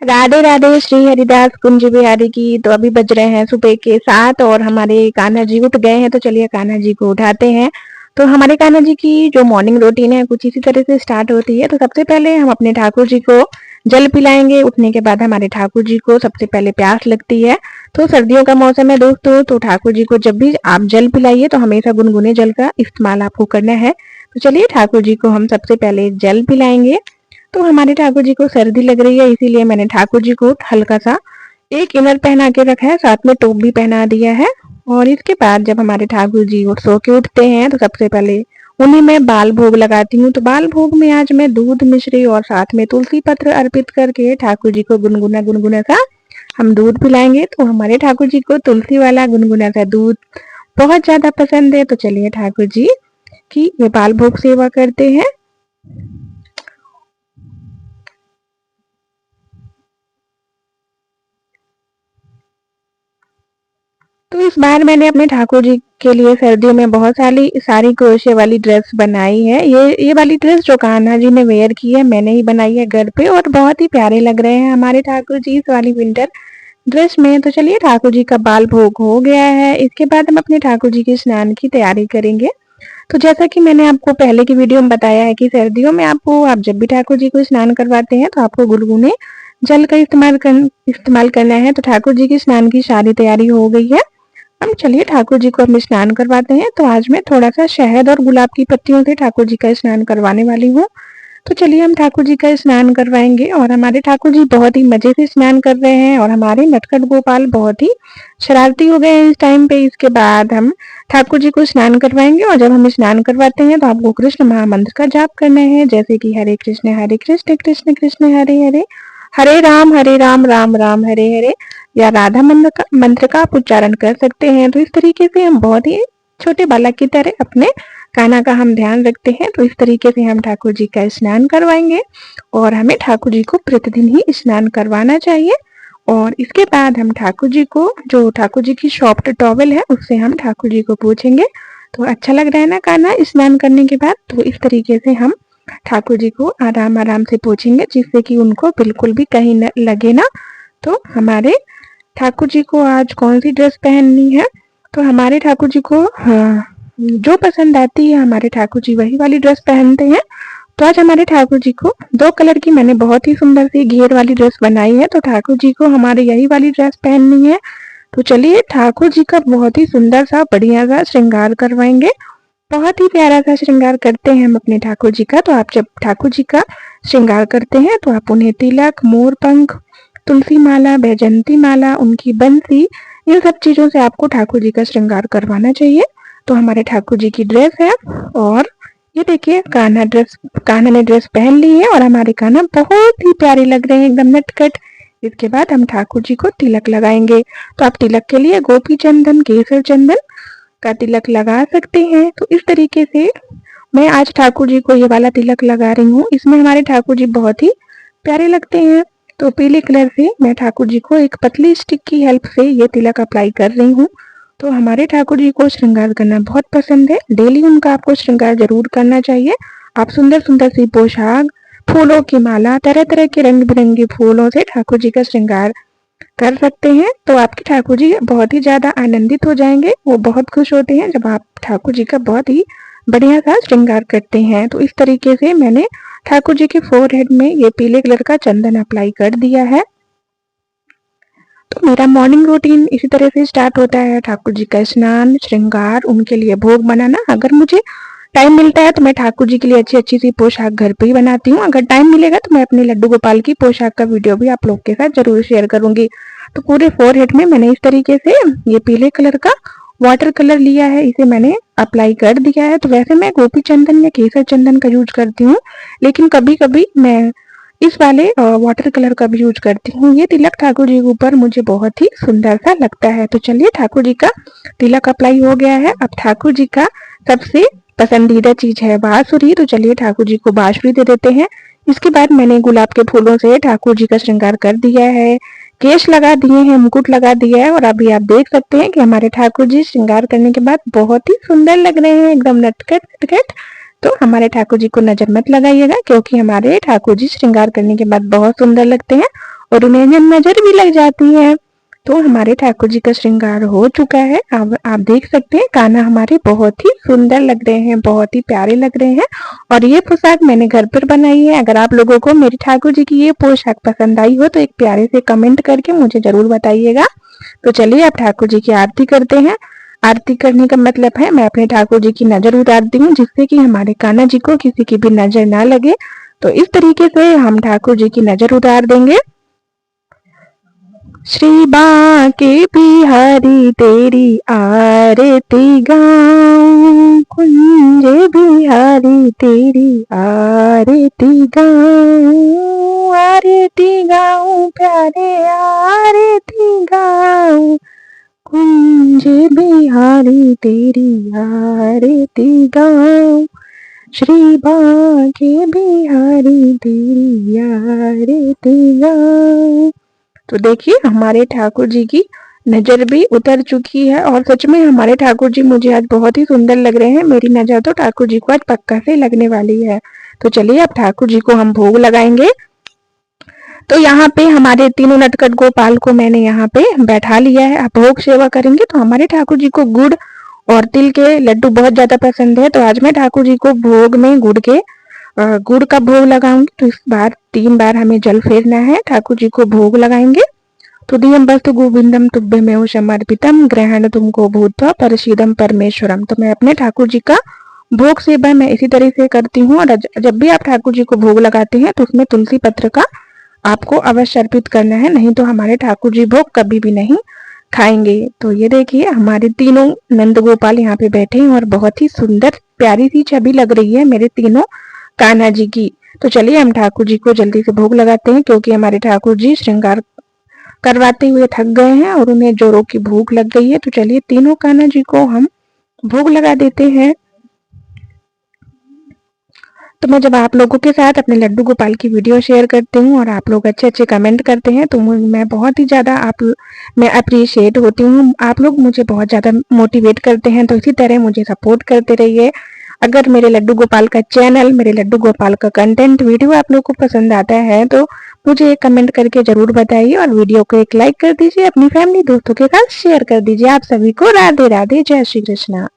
राधे राधे श्री हरिदास कुंज बिहारी की। तो अभी बज रहे हैं सुबह के 7 और हमारे कान्हा जी उठ गए हैं। तो चलिए कान्हा जी को उठाते हैं। तो हमारे कान्हा जी की जो मॉर्निंग रूटीन है कुछ इसी तरह से स्टार्ट होती है। तो सबसे पहले हम अपने ठाकुर जी को जल पिलाएंगे। उठने के बाद हमारे ठाकुर जी को सबसे पहले प्यास लगती है। तो सर्दियों का मौसम है दोस्तों, तो ठाकुर जी को जब भी आप जल पिलाइए तो हमेशा गुनगुने जल का इस्तेमाल आपको करना है। तो चलिए ठाकुर जी को हम सबसे पहले जल पिलाएंगे। तो हमारे ठाकुर जी को सर्दी लग रही है, इसीलिए मैंने ठाकुर जी को हल्का सा एक इनर पहना के रखा है, साथ में टोप भी पहना दिया है। और इसके बाद जब हमारे ठाकुर जी सो के उठते हैं तो सबसे पहले उन्हीं में बाल भोग लगाती हूँ। तो बाल भोग में आज मैं दूध मिश्री और साथ में तुलसी पत्र अर्पित करके ठाकुर जी को गुनगुना गुनगुना सा हम दूध पिलाएंगे। तो हमारे ठाकुर जी को तुलसी वाला गुनगुना सा दूध बहुत ज्यादा पसंद है। तो चलिए ठाकुर जी की ये बाल भोग सेवा करते हैं। तो इस बार मैंने अपने ठाकुर जी के लिए सर्दियों में बहुत सारी क्रोशे वाली ड्रेस बनाई है। ये वाली ड्रेस जो कान्हा जी ने वेयर की है मैंने ही बनाई है घर पे, और बहुत ही प्यारे लग रहे हैं हमारे ठाकुर जी इस वाली विंटर ड्रेस में। तो चलिए ठाकुर जी का बाल भोग हो गया है, इसके बाद हम अपने ठाकुर जी के स्नान की तैयारी करेंगे। तो जैसा कि मैंने आपको पहले की वीडियो में बताया है कि सर्दियों में आप जब भी ठाकुर जी को स्नान करवाते हैं तो आपको गुनगुने जल का इस्तेमाल करना है। तो ठाकुर जी के स्नान की सारी तैयारी हो गई है। अब चलिए ठाकुर जी को हम स्नान करवाते हैं। तो आज मैं थोड़ा सा शहद और गुलाब की पत्तियों से ठाकुर जी का स्नान करवाने वाली हूँ। तो चलिए हम ठाकुर जी का स्नान करवाएंगे। और हमारे ठाकुर जी बहुत ही मजे से स्नान कर रहे हैं और हमारे नटखट गोपाल बहुत ही शरारती हो गए हैं इस टाइम पे। इसके बाद हम ठाकुर जी को स्नान करवाएंगे, और जब हम स्नान करवाते हैं तो आपको कृष्ण महामंत्र का जाप करना है, जैसे कि हरे कृष्ण कृष्ण कृष्ण हरे हरे, हरे राम राम राम हरे हरे, या राधा मंत्र का आप उच्चारण कर सकते हैं। तो इस तरीके से हम बहुत ही छोटे बालक की तरह अपने कान्हा का हम ध्यान रखते हैं। तो इस तरीके से हम ठाकुर जी का स्नान करवाएंगे, और हमें ठाकुर जी को प्रतिदिन ही स्नान करवाना चाहिए। और इसके बाद हम ठाकुर जी को जो ठाकुर जी की सॉफ्ट टॉवल है उससे हम ठाकुर जी को पोंछेंगे। तो अच्छा लग रहा है ना कान्हा स्नान करने के बाद। तो इस तरीके से हम ठाकुर जी को आराम आराम से पोंछेंगे, जिससे कि उनको बिल्कुल भी कहीं न लगे ना। तो हमारे ठाकुर जी को आज कौन सी ड्रेस पहननी है, तो हमारे ठाकुर जी को जो पसंद आती है हमारे ठाकुर जी वही वाली ड्रेस पहनते हैं। तो आज हमारे ठाकुर जी को 2 कलर की मैंने बहुत ही सुंदर सी घेर वाली ड्रेस बनाई है। तो ठाकुर जी को हमारे यही वाली ड्रेस पहननी है। तो चलिए ठाकुर जी का बहुत ही सुंदर सा बढ़िया सा श्रृंगार करवाएंगे। बहुत ही प्यारा सा श्रृंगार करते हैं हम अपने ठाकुर जी का। तो आप जब ठाकुर जी का श्रृंगार करते हैं तो आप उन्हें तिलक, मोर पंख, तुलसी माला, बैजंती माला, उनकी बंसी, इन सब चीजों से आपको ठाकुर जी का श्रृंगार करवाना चाहिए। तो हमारे ठाकुर जी की ड्रेस है, और ये देखिए कान्हा ने ड्रेस पहन ली है, और हमारे कान्हा बहुत ही प्यारे लग रहे हैं, एकदम नटखट। इसके बाद हम ठाकुर जी को तिलक लगाएंगे। तो आप तिलक के लिए गोपी चंदन, केसर चंदन का तिलक लगा सकते हैं। तो इस तरीके से मैं आज ठाकुर जी को ये वाला तिलक लगा रही हूँ। इसमें हमारे ठाकुर जी बहुत ही प्यारे लगते हैं। तो पीले कलर से मैं ठाकुर जी को एक पतली स्टिक की हेल्प से ये तिलक अप्लाई कर रही हूँ। तो हमारे ठाकुर जी को श्रृंगार करना बहुत पसंद है, डेली उनका आपको श्रृंगार जरूर करना चाहिए। आप सुंदर सुंदर सी पोशाक, फूलों की माला, तरह तरह के रंग बिरंगे फूलों से ठाकुर जी का श्रृंगार कर सकते हैं। तो आपके ठाकुर जी बहुत ही ज्यादा आनंदित हो जाएंगे, वो बहुत खुश होते हैं जब आप ठाकुर जी का बहुत ही बढ़िया सा श्रृंगार करते हैं। तो इस तरीके से मैंने ठाकुर जी के फोरहेड में ये पीले कलर का चंदन अप्लाई कर दिया है। तो मेरा मॉर्निंग रूटीन इसी तरह से स्टार्ट होता है, ठाकुर जी का स्नान, श्रृंगार, उनके लिए भोग बनाना। अगर मुझे टाइम मिलता है तो मैं ठाकुर जी के लिए अच्छी अच्छी सी पोशाक घर पे ही बनाती हूँ। अगर टाइम मिलेगा तो मैं अपने लड्डू गोपाल की पोशाक का वीडियो भी आप लोग के साथ जरूर शेयर करूंगी। तो पूरे फोरहेड में मैंने इस तरीके से ये पीले कलर का वाटर कलर लिया है, इसे मैंने अप्लाई कर दिया है। तो वैसे मैं गोपी चंदन या केसर चंदन का यूज करती हूँ, लेकिन कभी कभी मैं इस वाले वाटर कलर का भी यूज करती हूँ। ये तिलक ठाकुर जी के ऊपर मुझे बहुत ही सुंदर सा लगता है। तो चलिए ठाकुर जी का तिलक अप्लाई हो गया है। अब ठाकुर जी का सबसे पसंदीदा चीज है बांसुरी। तो चलिए ठाकुर जी को बांसुरी दे देते हैं। इसके बाद मैंने गुलाब के फूलों से ठाकुर जी का श्रृंगार कर दिया है, केश लगा दिए हैं, मुकुट लगा दिया है, और अभी आप देख सकते हैं कि हमारे ठाकुर जी श्रृंगार करने के बाद बहुत ही सुंदर लग रहे हैं, एकदम नटखट नटखट। तो हमारे ठाकुर जी को नजर मत लगाइएगा, क्योंकि हमारे ठाकुर जी श्रृंगार करने के बाद बहुत सुंदर लगते हैं। और उन्हें नजर भी लग जाती है। तो हमारे ठाकुर जी का श्रृंगार हो चुका है। अब आप देख सकते हैं कान्हा हमारे बहुत ही सुंदर लग रहे हैं, बहुत ही प्यारे लग रहे हैं। और ये पोशाक मैंने घर पर बनाई है। अगर आप लोगों को मेरी ठाकुर जी की ये पोशाक पसंद आई हो तो एक प्यारे से कमेंट करके मुझे जरूर बताइएगा। तो चलिए अब ठाकुर जी की आरती करते हैं। आरती करने का मतलब है मैं अपने ठाकुर जी की नजर उतारती हूँ, जिससे कि हमारे कान्हा जी को किसी की भी नजर ना लगे। तो इस तरीके से हम ठाकुर जी की नजर उतार देंगे। श्री बांके बिहारी तेरी आरती गाऊं, कुंज बिहारी तेरी आरती गाऊं, आरती गाऊं प्यारे आरती गाऊं, कुंज बिहारी तेरी आरती गाऊं, श्री बांके बिहारी तेरी आरती गाऊं। तो देखिए हमारे ठाकुर जी की नजर भी उतर चुकी है और सच में हमारे ठाकुर जी मुझे आज बहुत ही सुंदर लग रहे हैं। मेरी नजर तो ठाकुर जी को आज पक्का से लगने वाली है। तो चलिए अब ठाकुर जी को हम भोग लगाएंगे। तो यहाँ पे हमारे तीनों नटखट गोपाल को मैंने यहाँ पे बैठा लिया है। अब भोग सेवा करेंगे। तो हमारे ठाकुर जी को गुड़ और तिल के लड्डू बहुत ज्यादा पसंद है। तो आज मैं ठाकुर जी को भोग में गुड़ का भोग लगाऊंगी। तो इस बार 3 बार हमें जल फेरना है। ठाकुर जी को भोग लगाएंगे। तुदीयं वस्तु गोविंदम तुभ्यमेव समर्पितम ग्रहण तुमको भूत्वा परशीदम परमेश्वरम। तो मैं अपने ठाकुर जी का भोग सेवा मैं इसी तरह से करती हूँ। और जब भी आप ठाकुर जी को भोग लगाते हैं तो उसमें तुलसी पत्र का आपको अवश्य अर्पित करना है, नहीं तो हमारे ठाकुर जी भोग कभी भी नहीं खाएंगे। तो ये देखिए हमारे तीनों नंद गोपाल यहाँ पे बैठे हैं और बहुत ही सुंदर प्यारी सी छवि लग रही है मेरे तीनों कान्हा जी की। तो चलिए हम ठाकुर जी को जल्दी से भोग लगाते हैं, क्योंकि हमारे ठाकुर जी श्रृंगार करवाते हुए थक गए हैं और उन्हें जोरों की भूख लग गई है। तो चलिए तीनों कान्हा जी को हम भोग लगा देते हैं। तो मैं जब आप लोगों के साथ अपने लड्डू गोपाल की वीडियो शेयर करती हूँ और आप लोग अच्छे अच्छे कमेंट करते हैं तो मैं बहुत ही ज़्यादा मैं अप्रिशिएट होती हूँ। आप लोग मुझे बहुत ज़्यादा मोटिवेट करते हैं। तो इसी तरह मुझे सपोर्ट करते रहिए। अगर मेरे लड्डू गोपाल का चैनल, मेरे लड्डू गोपाल का कंटेंट वीडियो आप लोग को पसंद आता है तो मुझे एक कमेंट करके जरूर बताइए और वीडियो को एक लाइक कर दीजिए, अपनी फैमिली दोस्तों के साथ शेयर कर दीजिए। आप सभी को राधे राधे, जय श्री कृष्णा।